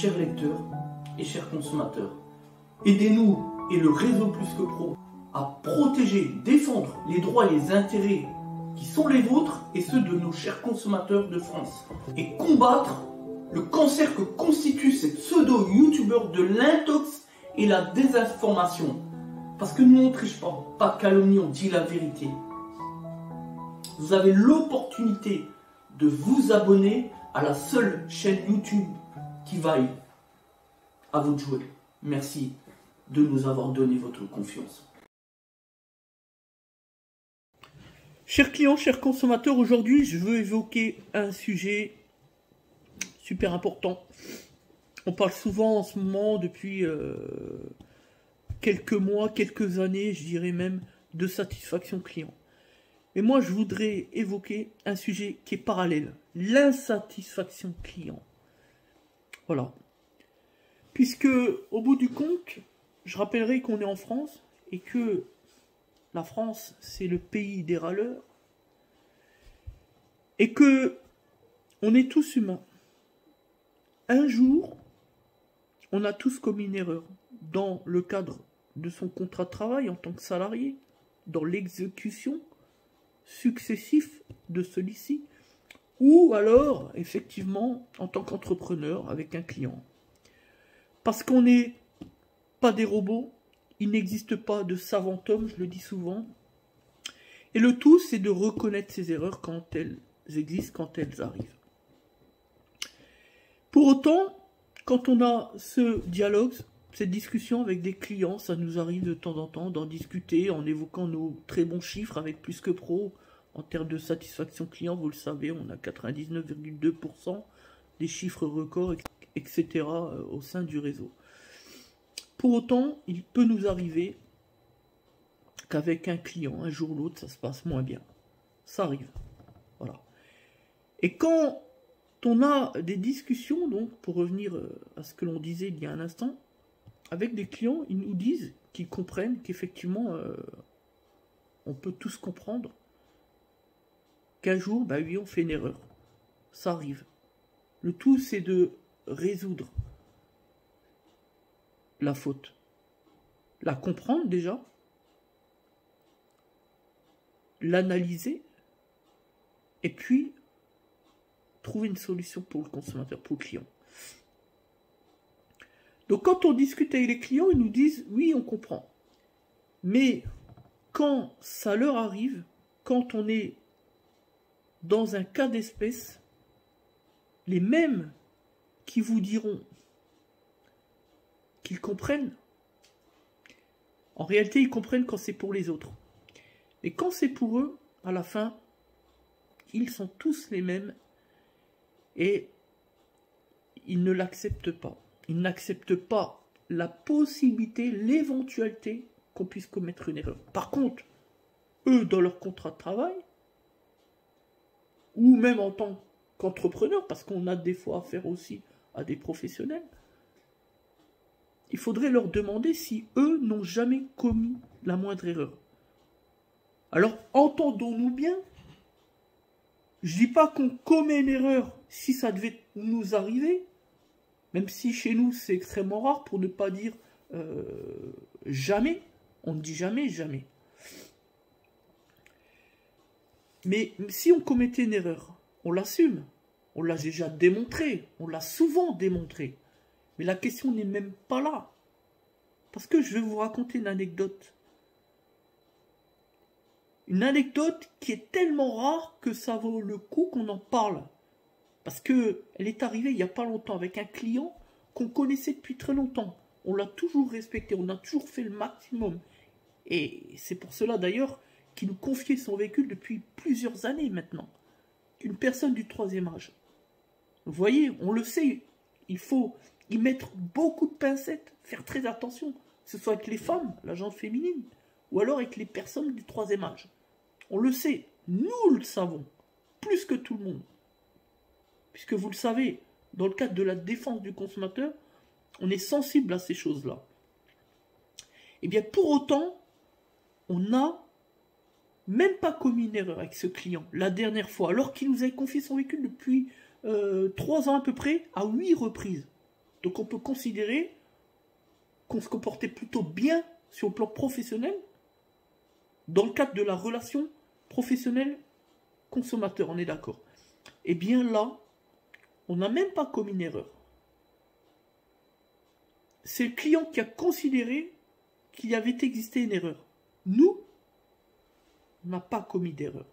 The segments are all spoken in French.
chers lecteurs et chers consommateurs. Aidez-nous et le réseau Plus que Pro à protéger, défendre les droits et les intérêts qui sont les vôtres et ceux de nos chers consommateurs de France. Et combattre le cancer que constituent ces pseudo-youtubeurs de l'intox et la désinformation. Parce que nous on ne triche pas de calomnie, on dit la vérité. Vous avez l'opportunité de vous abonner à la seule chaîne YouTube qui vaille à vous de jouer. Merci de nous avoir donné votre confiance. Chers clients, chers consommateurs, aujourd'hui je veux évoquer un sujet super important. On parle souvent en ce moment, depuis quelques mois, quelques années, je dirais même, de satisfaction client. Mais moi je voudrais évoquer un sujet qui est parallèle, l'insatisfaction client. Voilà. Puisque au bout du compte, je rappellerai qu'on est en France et que la France, c'est le pays des râleurs, et que on est tous humains. Un jour, on a tous commis une erreur dans le cadre de son contrat de travail en tant que salarié, dans l'exécution successive de celui-ci, ou alors, effectivement, en tant qu'entrepreneur avec un client. Parce qu'on n'est pas des robots, il n'existe pas de savant homme, je le dis souvent. Et le tout, c'est de reconnaître ces erreurs quand elles existent, quand elles arrivent. Pour autant, quand on a ce dialogue, cette discussion avec des clients, ça nous arrive de temps en temps d'en discuter en évoquant nos très bons chiffres avec Plus que Pro. En termes de satisfaction client, vous le savez, on a 99,2% des chiffres records, etc. au sein du réseau. Pour autant, il peut nous arriver qu'avec un client, un jour ou l'autre, ça se passe moins bien. Ça arrive. Voilà. Et quand on a des discussions, donc, pour revenir à ce que l'on disait il y a un instant, avec des clients, ils nous disent qu'ils comprennent qu'effectivement, on peut tous comprendre qu'un jour, bah oui, on fait une erreur. Ça arrive. Le tout, c'est de résoudre la faute. La comprendre déjà, l'analyser, et puis trouver une solution pour le consommateur, pour le client. Donc quand on discute avec les clients, ils nous disent, oui, on comprend. Mais quand ça leur arrive, quand on est dans un cas d'espèce, les mêmes qui vous diront qu'ils comprennent, en réalité, ils comprennent quand c'est pour les autres. Et quand c'est pour eux, à la fin, ils sont tous les mêmes et ils ne l'acceptent pas. Ils n'acceptent pas la possibilité, l'éventualité qu'on puisse commettre une erreur. Par contre, eux, dans leur contrat de travail, ou même en tant qu'entrepreneur, parce qu'on a des fois affaire aussi à des professionnels, il faudrait leur demander si eux n'ont jamais commis la moindre erreur. Alors, entendons-nous bien, je ne dis pas qu'on commet une erreur si ça devait nous arriver, même si chez nous c'est extrêmement rare, pour ne pas dire jamais, on ne dit jamais, jamais. Mais si on commettait une erreur, on l'assume, on l'a déjà démontré, on l'a souvent démontré. Mais la question n'est même pas là. Parce que je vais vous raconter une anecdote. Une anecdote qui est tellement rare que ça vaut le coup qu'on en parle. Parce qu'elle est arrivée il n'y a pas longtemps avec un client qu'on connaissait depuis très longtemps. On l'a toujours respecté, on a toujours fait le maximum. Et c'est pour cela d'ailleurs qu'il nous confiait son véhicule depuis plusieurs années maintenant. Une personne du 3e âge. Vous voyez, on le sait, il faut y mettre beaucoup de pincettes, faire très attention, que ce soit avec les femmes, la gente féminine, ou alors avec les personnes du 3e âge. On le sait, nous le savons, plus que tout le monde. Puisque vous le savez, dans le cadre de la défense du consommateur, on est sensible à ces choses-là. Et bien pour autant, on n'a même pas commis une erreur avec ce client la dernière fois, alors qu'il nous avait confié son véhicule depuis 3 ans à peu près, à 8 reprises. Donc on peut considérer qu'on se comportait plutôt bien sur le plan professionnel dans le cadre de la relation professionnelle-consommateur, on est d'accord. Eh bien là, on n'a même pas commis une erreur. C'est le client qui a considéré qu'il y avait existé une erreur. Nous, on n'a pas commis d'erreur.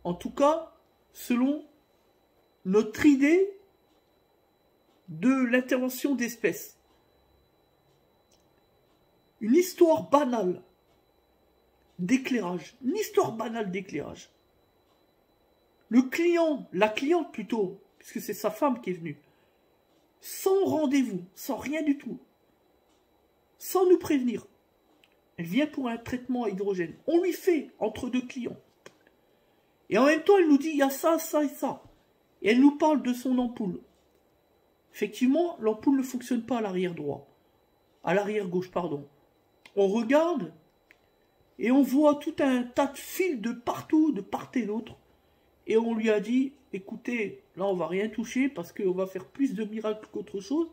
En tout cas, selon notre idée de l'intervention d'espèces. Une histoire banale d'éclairage. Une histoire banale d'éclairage. Le client, la cliente plutôt, puisque c'est sa femme qui est venue, sans rendez-vous, sans rien du tout, sans nous prévenir. Elle vient pour un traitement à hydrogène. On lui fait entre deux clients. Et en même temps, elle nous dit, il y a ça, ça et ça. Et elle nous parle de son ampoule. Effectivement, l'ampoule ne fonctionne pas à l'arrière droit. À l'arrière gauche, pardon. On regarde et on voit tout un tas de fils de partout, de part et d'autre. Et on lui a dit, écoutez, là on va rien toucher parce qu'on va faire plus de miracles qu'autre chose.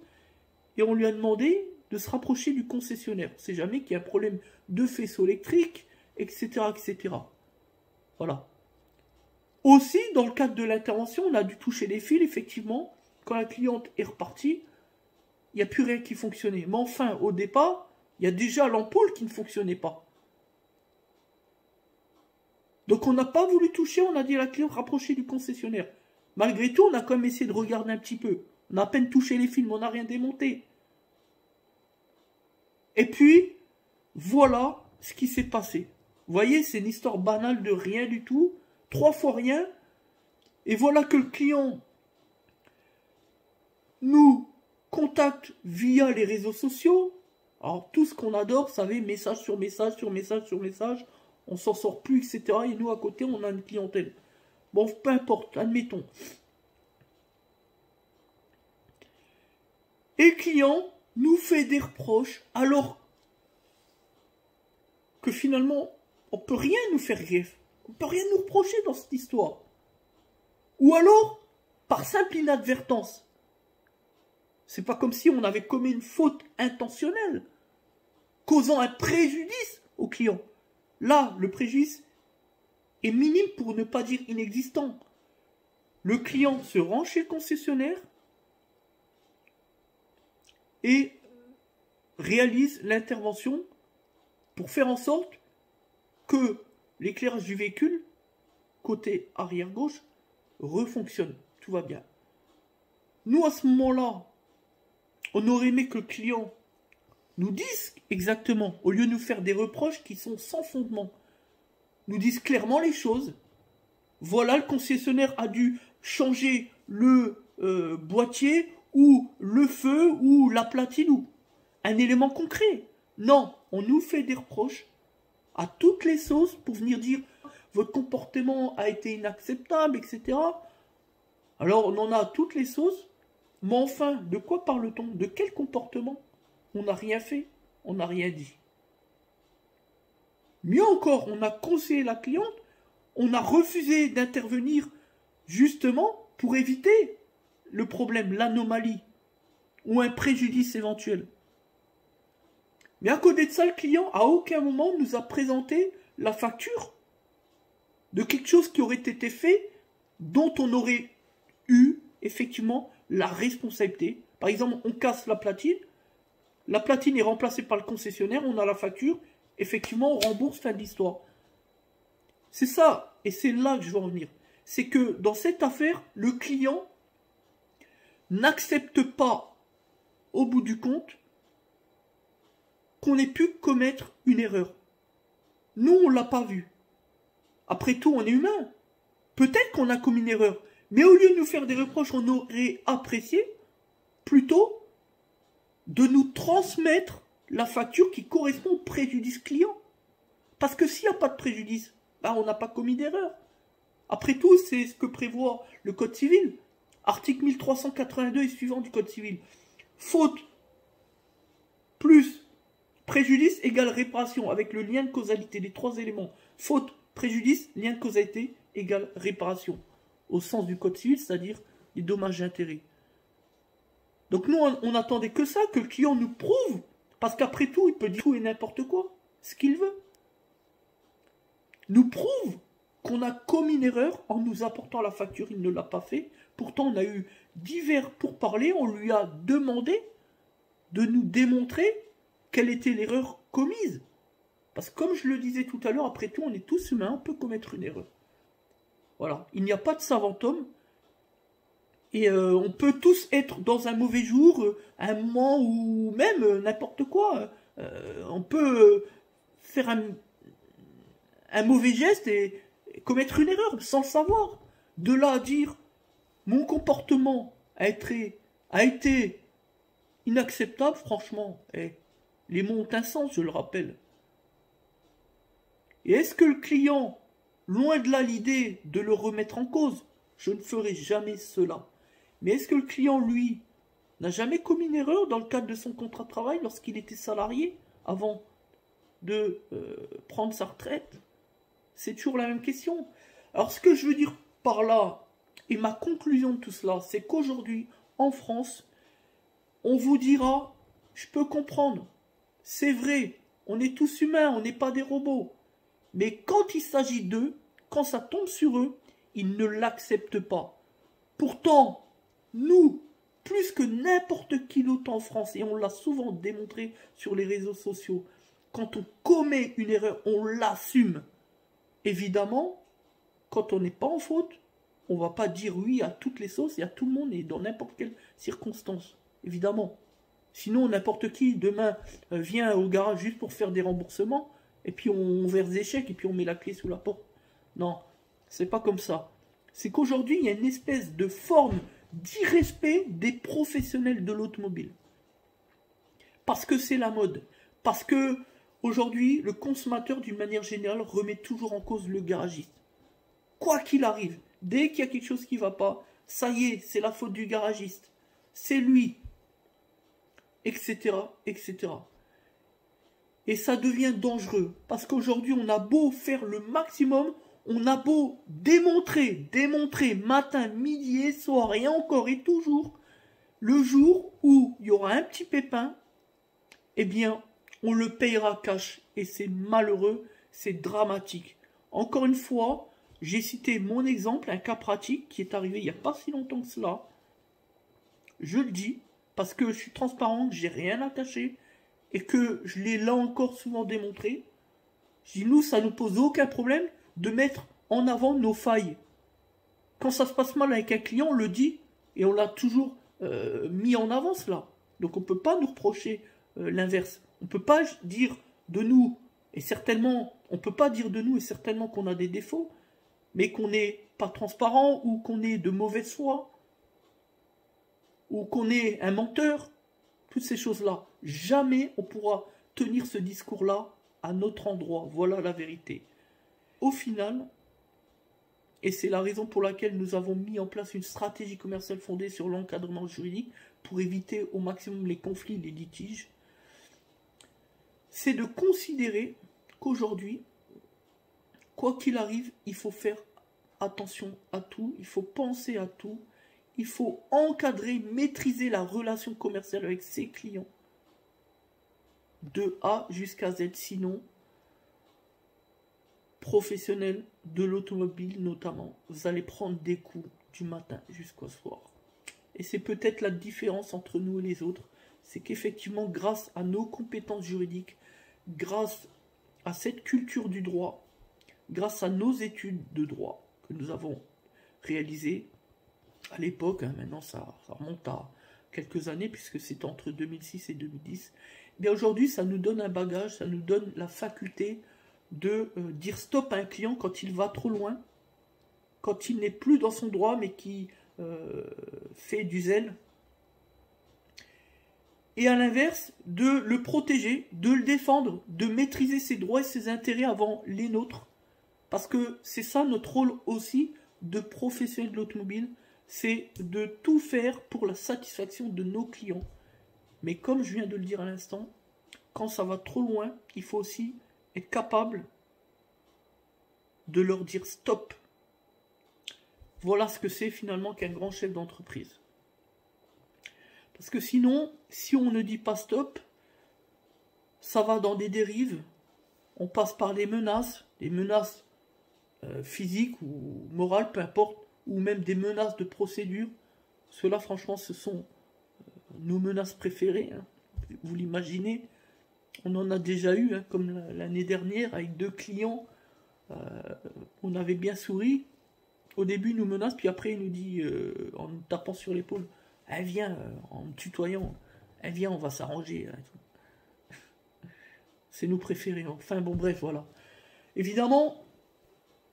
Et on lui a demandé de se rapprocher du concessionnaire. On ne sait jamais qu'il y a un problème de faisceau électrique, etc., etc. Voilà. Aussi, dans le cadre de l'intervention, on a dû toucher les fils, effectivement. Quand la cliente est repartie, il n'y a plus rien qui fonctionnait. Mais enfin, au départ, il y a déjà l'ampoule qui ne fonctionnait pas. Donc on n'a pas voulu toucher, on a dit à la cliente rapprocher du concessionnaire. Malgré tout, on a quand même essayé de regarder un petit peu. On a à peine touché les fils, mais on n'a rien démonté. Et puis, voilà ce qui s'est passé. Vous voyez, c'est une histoire banale de rien du tout. 3 fois rien. Et voilà que le client nous contacte via les réseaux sociaux. Alors, tout ce qu'on adore, vous savez, message sur message, sur message, sur message. On s'en sort plus, etc. Et nous, à côté, on a une clientèle. Bon, peu importe, admettons. Et le client nous fait des reproches alors que finalement, on ne peut rien nous faire greffe. On ne peut rien nous reprocher dans cette histoire. Ou alors, par simple inadvertance. C'est pas comme si on avait commis une faute intentionnelle, causant un préjudice au client. Là, le préjudice est minime pour ne pas dire inexistant. Le client se rend chez le concessionnaire et réalise l'intervention pour faire en sorte que l'éclairage du véhicule, côté arrière gauche, refonctionne. Tout va bien. Nous, à ce moment-là, on aurait aimé que le client nous dise exactement, au lieu de nous faire des reproches qui sont sans fondement, nous dise clairement les choses. Voilà, le concessionnaire a dû changer le boîtier ou le feu ou la platine ou un élément concret. Non, on nous fait des reproches à toutes les sauces pour venir dire votre comportement a été inacceptable, etc. Alors on en a à toutes les sauces, mais enfin, de quoi parle-t-on? De quel comportement? On n'a rien fait, on n'a rien dit. Mieux encore, on a conseillé la cliente, on a refusé d'intervenir justement pour éviter le problème, l'anomalie ou un préjudice éventuel. Mais à côté de ça, le client, à aucun moment, nous a présenté la facture de quelque chose qui aurait été fait, dont on aurait eu, effectivement, la responsabilité. Par exemple, on casse la platine est remplacée par le concessionnaire, on a la facture, effectivement, on rembourse, fin de l'histoire. C'est ça, et c'est là que je veux en venir. C'est que, dans cette affaire, le client n'accepte pas, au bout du compte, qu'on ait pu commettre une erreur. Nous, on ne l'a pas vu. Après tout, on est humain. Peut-être qu'on a commis une erreur. Mais au lieu de nous faire des reproches, on aurait apprécié plutôt de nous transmettre la facture qui correspond au préjudice client. Parce que s'il n'y a pas de préjudice, ben on n'a pas commis d'erreur. Après tout, c'est ce que prévoit le Code civil. Article 1382 et suivant du Code civil. Faute plus préjudice égale réparation, avec le lien de causalité, les 3 éléments. Faute, préjudice, lien de causalité égale réparation. Au sens du Code civil, c'est-à-dire les dommages et intérêts. Donc nous, on attendait que ça, que le client nous prouve. Parce qu'après tout, il peut dire tout et n'importe quoi, ce qu'il veut. Nous prouve qu'on a commis une erreur en nous apportant la facture, il ne l'a pas fait. Pourtant, on a eu divers pourparlers, on lui a demandé de nous démontrer quelle était l'erreur commise. Parce que comme je le disais tout à l'heure, après tout, on est tous humains, on peut commettre une erreur. Voilà, il n'y a pas de savant homme. Et on peut tous être dans un mauvais jour, un moment ou même n'importe quoi. On peut faire un mauvais geste et commettre une erreur sans le savoir. De là à dire mon comportement a été inacceptable, franchement, les mots ont un sens, je le rappelle. Et est-ce que le client, loin de là l'idée de le remettre en cause, je ne ferai jamais cela. Mais est-ce que le client, lui, n'a jamais commis une erreur dans le cadre de son contrat de travail lorsqu'il était salarié avant de prendre sa retraite? C'est toujours la même question. Alors ce que je veux dire par là, et ma conclusion de tout cela, c'est qu'aujourd'hui, en France, on vous dira, je peux comprendre, c'est vrai, on est tous humains, on n'est pas des robots. Mais quand il s'agit d'eux, quand ça tombe sur eux, ils ne l'acceptent pas. Pourtant, nous, plus que n'importe qui d'autre en France, et on l'a souvent démontré sur les réseaux sociaux, quand on commet une erreur, on l'assume. Évidemment, quand on n'est pas en faute, on ne va pas dire oui à toutes les sauces et à tout le monde et dans n'importe quelle circonstance. Évidemment. Sinon, n'importe qui, demain, vient au garage juste pour faire des remboursements, et puis on verse des chèques, et puis on met la clé sous la porte. Non, c'est pas comme ça. C'est qu'aujourd'hui, il y a une espèce de forme d'irrespect des professionnels de l'automobile. Parce que c'est la mode. Parce que aujourd'hui, le consommateur, d'une manière générale, remet toujours en cause le garagiste. Quoi qu'il arrive, dès qu'il y a quelque chose qui ne va pas, ça y est, c'est la faute du garagiste. C'est lui. Etc. etc. Et ça devient dangereux. Parce qu'aujourd'hui, on a beau faire le maximum, on a beau démontrer, matin, midi et soir, et encore et toujours, le jour où il y aura un petit pépin, eh bien, on le payera cash. Et c'est malheureux, c'est dramatique. Encore une fois, j'ai cité mon exemple, un cas pratique qui est arrivé il n'y a pas si longtemps que cela. Je le dis, parce que je suis transparent, que j'ai rien à cacher, et que je l'ai là encore souvent démontré. Je dis, nous, ça ne nous pose aucun problème de mettre en avant nos failles. Quand ça se passe mal avec un client, on le dit, et on l'a toujours mis en avant cela. Donc on ne peut pas nous reprocher l'inverse. On ne peut pas dire de nous, et certainement, on ne peut pas dire de nous, et certainement qu'on a des défauts, mais qu'on n'est pas transparent, ou qu'on est de mauvaise foi, ou qu'on est un menteur, toutes ces choses-là. Jamais on pourra tenir ce discours-là à notre endroit. Voilà la vérité. Au final, et c'est la raison pour laquelle nous avons mis en place une stratégie commerciale fondée sur l'encadrement juridique pour éviter au maximum les conflits, les litiges, c'est de considérer qu'aujourd'hui, quoi qu'il arrive, il faut faire attention à tout, il faut penser à tout, il faut encadrer, maîtriser la relation commerciale avec ses clients de A jusqu'à Z, sinon, professionnels de l'automobile notamment, vous allez prendre des coups du matin jusqu'au soir. Et c'est peut-être la différence entre nous et les autres, c'est qu'effectivement, grâce à nos compétences juridiques, grâce à cette culture du droit, grâce à nos études de droit que nous avons réalisées à l'époque, hein, maintenant ça remonte à quelques années, puisque c'est entre 2006 et 2010, eh bien aujourd'hui ça nous donne un bagage, ça nous donne la faculté de dire stop à un client quand il va trop loin, quand il n'est plus dans son droit, mais qui fait du zèle. Et à l'inverse, de le protéger, de le défendre, de maîtriser ses droits et ses intérêts avant les nôtres. Parce que c'est ça notre rôle aussi de professionnel de l'automobile, c'est de tout faire pour la satisfaction de nos clients. Mais comme je viens de le dire à l'instant, quand ça va trop loin, il faut aussi être capable de leur dire stop. Voilà ce que c'est finalement qu'un grand chef d'entreprise. Parce que sinon, si on ne dit pas stop, ça va dans des dérives. On passe par des menaces physiques ou morales, peu importe, ou même des menaces de procédure. Cela, franchement, ce sont nos menaces préférées. Hein. Vous l'imaginez, on en a déjà eu, hein, comme l'année dernière, avec 2 clients. On avait bien souri. Au début, il nous menace, puis après, il nous dit, en nous tapant sur l'épaule, « Eh, viens, en me tutoyant, eh, viens, on va s'arranger. » C'est nos préférés. Enfin, bon, bref, voilà. Évidemment,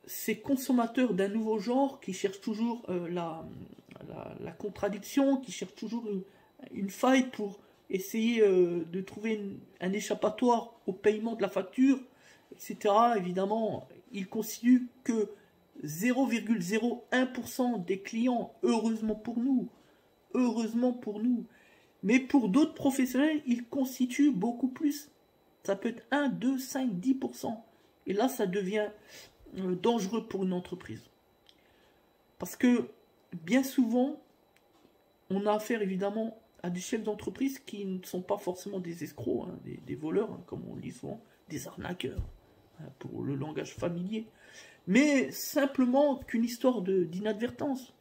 ces consommateurs d'un nouveau genre qui cherchent toujours la contradiction, qui cherchent toujours une faille pour essayer de trouver un échappatoire au paiement de la facture, etc. Évidemment, ils considèrent que 0,01% des clients, heureusement pour nous, mais pour d'autres professionnels, ils constituent beaucoup plus. Ça peut être 1, 2, 5, 10%. Et là, ça devient dangereux pour une entreprise. Parce que, bien souvent, on a affaire évidemment à des chefs d'entreprise qui ne sont pas forcément des escrocs, hein, des voleurs, hein, comme on le dit souvent, des arnaqueurs, hein, pour le langage familier. Mais simplement qu'une histoire d'inadvertance.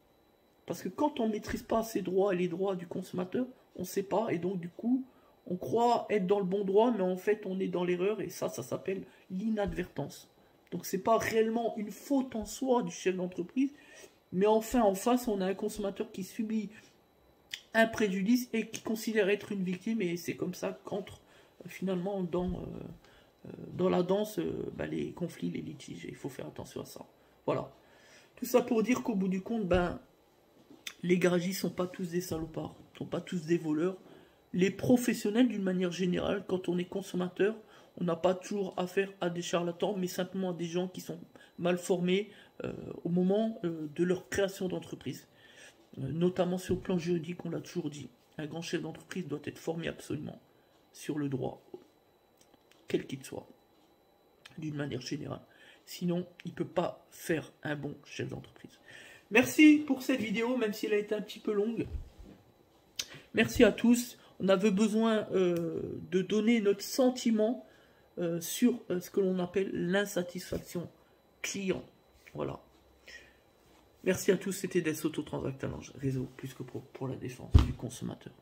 Parce que quand on ne maîtrise pas ses droits et les droits du consommateur, on ne sait pas, et donc du coup, on croit être dans le bon droit, mais en fait, on est dans l'erreur, et ça s'appelle l'inadvertance. Donc, ce n'est pas réellement une faute en soi du chef d'entreprise, mais enfin, en face, on a un consommateur qui subit un préjudice et qui considère être une victime, et c'est comme ça qu'entre finalement dans la danse les conflits, les litiges, et il faut faire attention à ça. Voilà. Tout ça pour dire qu'au bout du compte, les garagistes ne sont pas tous des salopards, ne sont pas tous des voleurs. Les professionnels, d'une manière générale, quand on est consommateur, on n'a pas toujours affaire à des charlatans, mais simplement à des gens qui sont mal formés au moment de leur création d'entreprise. Notamment sur le plan juridique, on l'a toujours dit. Un grand chef d'entreprise doit être formé absolument sur le droit, quel qu'il soit, d'une manière générale. Sinon, il ne peut pas faire un bon chef d'entreprise. Merci pour cette vidéo, même si elle a été un petit peu longue. Merci à tous. On avait besoin de donner notre sentiment sur ce que l'on appelle l'insatisfaction client. Voilà. Merci à tous. C'était Des Autotransacts, réseau plus que pour la défense du consommateur.